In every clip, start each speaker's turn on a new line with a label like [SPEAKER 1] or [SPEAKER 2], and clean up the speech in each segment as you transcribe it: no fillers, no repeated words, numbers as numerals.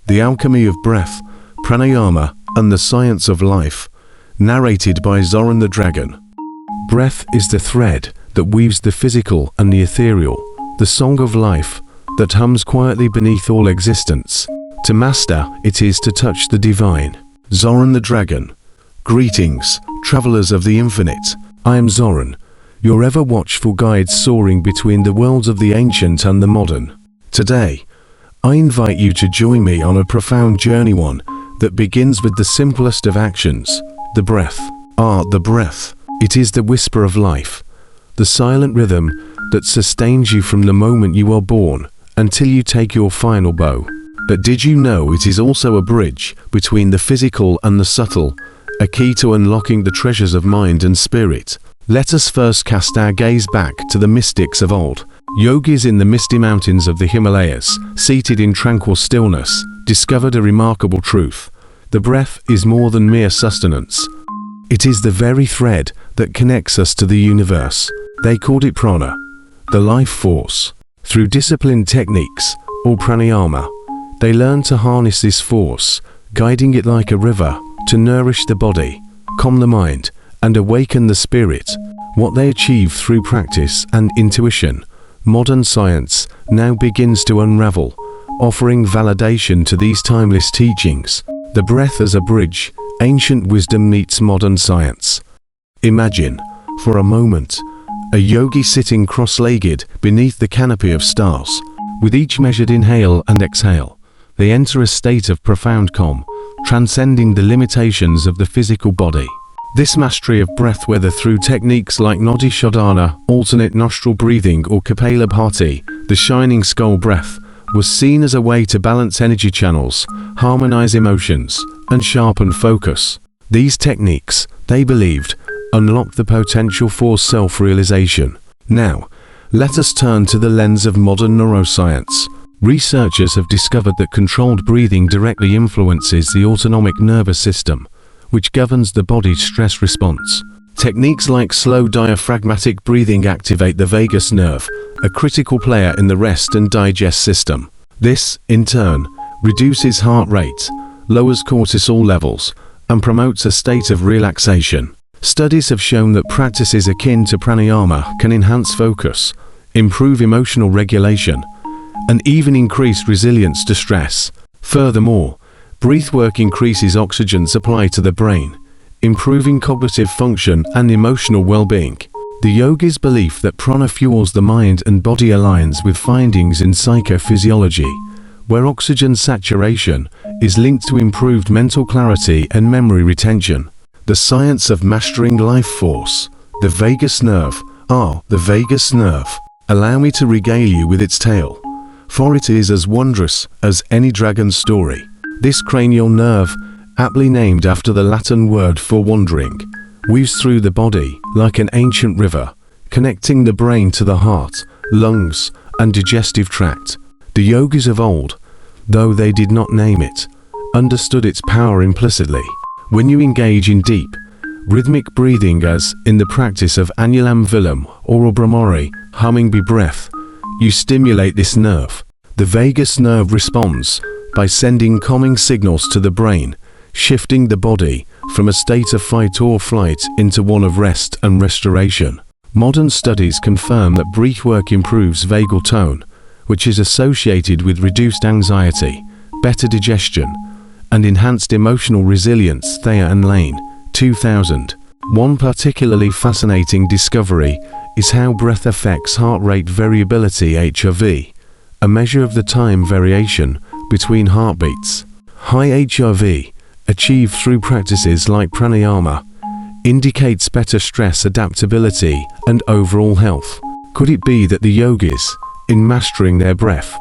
[SPEAKER 1] The Alchemy of Breath, Pranayama, and the Science of Life, narrated by Zoran the Dragon. Breath is the thread that weaves the physical and the ethereal, the song of life that hums quietly beneath all existence. To master it is to touch the divine. Zoran the Dragon. Greetings, travelers of the infinite. I am Zoran, your ever-watchful guide soaring between the worlds of the ancient and the modern. Today, I invite you to join me on a profound journey, one that begins with the simplest of actions, the breath. The breath. It is the whisper of life, the silent rhythm that sustains you from the moment you are born until you take your final bow. But did you know it is also a bridge between the physical and the subtle, a key to unlocking the treasures of mind and spirit? Let us first cast our gaze back to the mystics of old. Yogis in the misty mountains of the Himalayas, seated in tranquil stillness, discovered a remarkable truth. The breath is more than mere sustenance. It is the very thread that connects us to the universe. They called it prana, the life force. Through disciplined techniques, or pranayama, they learned to harness this force, guiding it like a river, to nourish the body, calm the mind, and awaken the spirit. What they achieved through practice and intuition, modern science now begins to unravel, offering validation to these timeless teachings. The breath as a bridge, ancient wisdom meets modern science. Imagine, for a moment, a yogi sitting cross-legged beneath the canopy of stars. With each measured inhale and exhale, they enter a state of profound calm, transcending the limitations of the physical body. This mastery of breath, whether through techniques like Nadi Shodhana, alternate nostril breathing, or Kapalabhati, the shining skull breath, was seen as a way to balance energy channels, harmonize emotions, and sharpen focus. These techniques, they believed, unlocked the potential for self-realization. Now, let us turn to the lens of modern neuroscience. Researchers have discovered that controlled breathing directly influences the autonomic nervous system, which governs the body's stress response. Techniques like slow diaphragmatic breathing activate the vagus nerve, a critical player in the rest and digest system. This, in turn, reduces heart rate, lowers cortisol levels, and promotes a state of relaxation. Studies have shown that practices akin to pranayama can enhance focus, improve emotional regulation, and even increase resilience to stress. Furthermore, breathwork increases oxygen supply to the brain, improving cognitive function and emotional well-being. The yogis' belief that prana fuels the mind and body aligns with findings in psychophysiology, where oxygen saturation is linked to improved mental clarity and memory retention. The science of mastering life force, the vagus nerve. The vagus nerve. Allow me to regale you with its tale, for it is as wondrous as any dragon's story. This cranial nerve, aptly named after the Latin word for wandering, weaves through the body like an ancient river, connecting the brain to the heart, lungs, and digestive tract. The yogis of old, though they did not name it, understood its power implicitly. When you engage in deep, rhythmic breathing, as in the practice of Anulam Vilam or Brahmari, humming breath, you stimulate this nerve. The vagus nerve responds by sending calming signals to the brain, shifting the body from a state of fight or flight into one of rest and restoration. Modern studies confirm that breathwork improves vagal tone, which is associated with reduced anxiety, better digestion, and enhanced emotional resilience. Thayer and Lane, 2000. One particularly fascinating discovery is how breath affects heart rate variability, HRV, a measure of the time variation between heartbeats. High HRV, achieved through practices like pranayama, indicates better stress adaptability and overall health. Could it be that the yogis, in mastering their breath,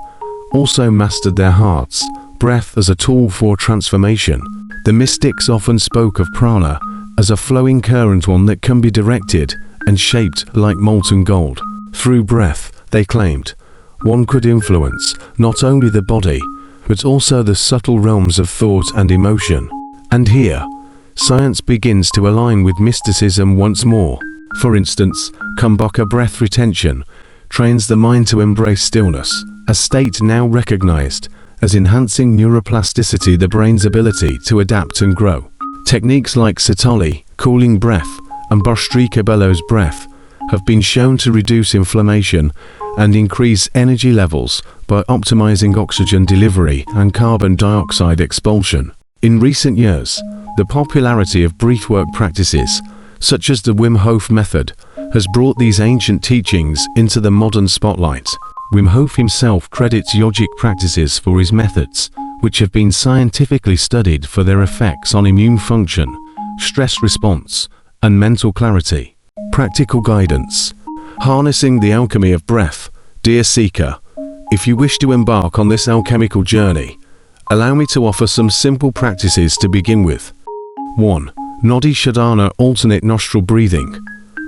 [SPEAKER 1] also mastered their hearts? Breath as a tool for transformation. The mystics often spoke of prana as a flowing current, one that can be directed and shaped like molten gold. Through breath, they claimed, one could influence not only the body, but also the subtle realms of thought and emotion. And here, science begins to align with mysticism once more. For instance, Kumbhaka breath retention trains the mind to embrace stillness, a state now recognized as enhancing neuroplasticity, the brain's ability to adapt and grow. Techniques like Satoli, cooling breath, and Bhastrika bellows breath have been shown to reduce inflammation and increase energy levels by optimizing oxygen delivery and carbon dioxide expulsion. In recent years, the popularity of breathwork practices, such as the Wim Hof method, has brought these ancient teachings into the modern spotlight. Wim Hof himself credits yogic practices for his methods, which have been scientifically studied for their effects on immune function, stress response, and mental clarity. Practical guidance. Harnessing the alchemy of breath. Dear seeker, if you wish to embark on this alchemical journey, allow me to offer some simple practices to begin with. 1. Nadi Shodhana, alternate nostril breathing.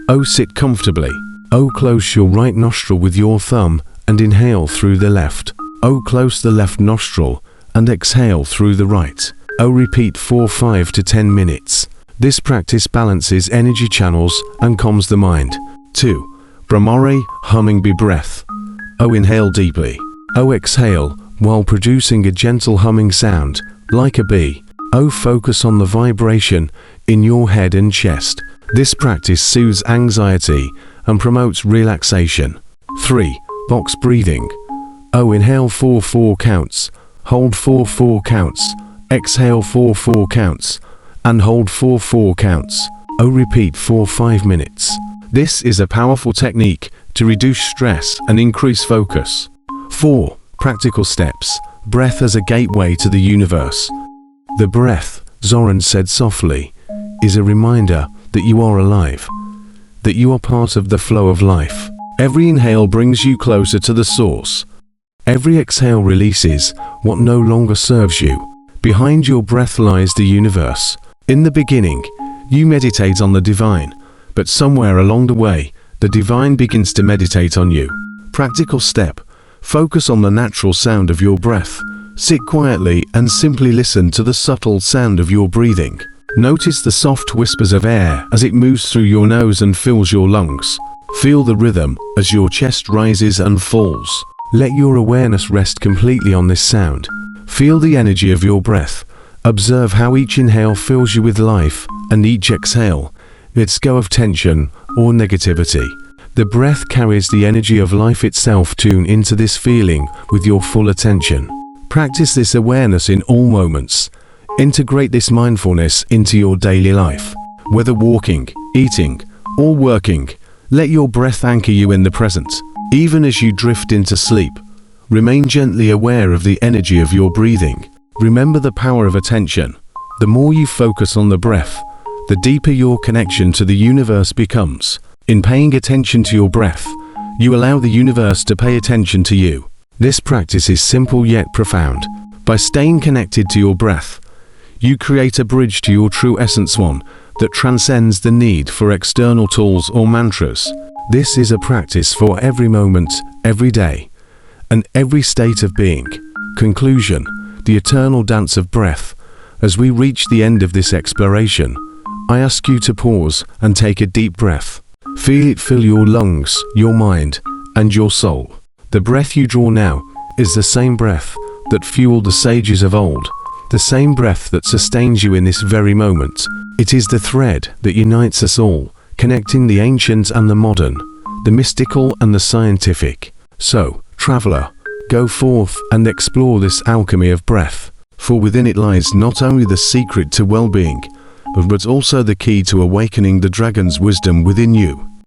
[SPEAKER 1] O sit comfortably. O close your right nostril with your thumb and inhale through the left. O close the left nostril and exhale through the right. O repeat for 5 to 10 minutes. This practice balances energy channels and calms the mind. 2. Brahmari, humming bee breath. O inhale deeply. O exhale while producing a gentle humming sound, like a bee. O focus on the vibration in your head and chest. This practice soothes anxiety and promotes relaxation. 3. Box breathing. O inhale for 4 counts, hold for 4 counts, exhale for 4 counts, and hold for 4 counts. O repeat for 5 minutes. This is a powerful technique to reduce stress and increase focus. 4. Practical steps. Breath as a gateway to the universe. The breath, Zoran said softly, is a reminder that you are alive, that you are part of the flow of life. Every inhale brings you closer to the source. Every exhale releases what no longer serves you. Behind your breath lies the universe. In the beginning, you meditate on the divine, but somewhere along the way, the divine begins to meditate on you. Practical step. Focus on the natural sound of your breath. Sit quietly and simply listen to the subtle sound of your breathing. Notice the soft whispers of air as it moves through your nose and fills your lungs. Feel the rhythm as your chest rises and falls. Let your awareness rest completely on this sound. Feel the energy of your breath. Observe how each inhale fills you with life, and each exhale lets go of tension or negativity. The breath carries the energy of life itself. Tune into this feeling with your full attention. Practice this awareness in all moments. Integrate this mindfulness into your daily life. Whether walking, eating, or working, let your breath anchor you in the present. Even as you drift into sleep, remain gently aware of the energy of your breathing. Remember the power of attention. The more you focus on the breath, the deeper your connection to the universe becomes. In paying attention to your breath, you allow the universe to pay attention to you. This practice is simple yet profound. By staying connected to your breath, you create a bridge to your true essence, one that transcends the need for external tools or mantras. This is a practice for every moment, every day, and every state of being. Conclusion. The eternal dance of breath. As we reach the end of this exploration, I ask you to pause and take a deep breath. Feel it fill your lungs, your mind, and your soul. The breath you draw now is the same breath that fueled the sages of old, the same breath that sustains you in this very moment. It is the thread that unites us all, connecting the ancient and the modern, the mystical and the scientific. So, traveler, go forth and explore this alchemy of breath, for within it lies not only the secret to well-being, but also the key to awakening the dragon's wisdom within you.